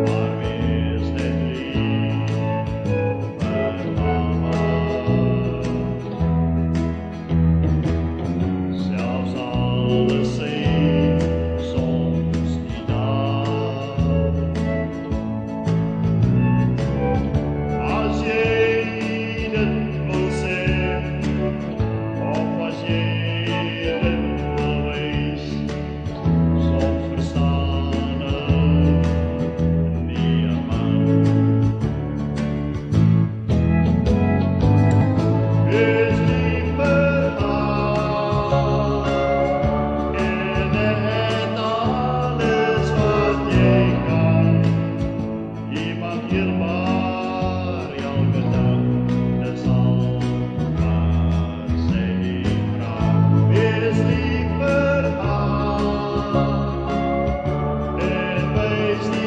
Maar wie is dit lief over mama? Zelfs alle zee soms niet aan. Als je het wil zijn, of als je het wil wezen, soms verstaan er niet een man. Is liever aan en het alles wat je kan. Je mag hier maar elke dag, dat zal maar zijn vraag. Wees liever aan en wees niet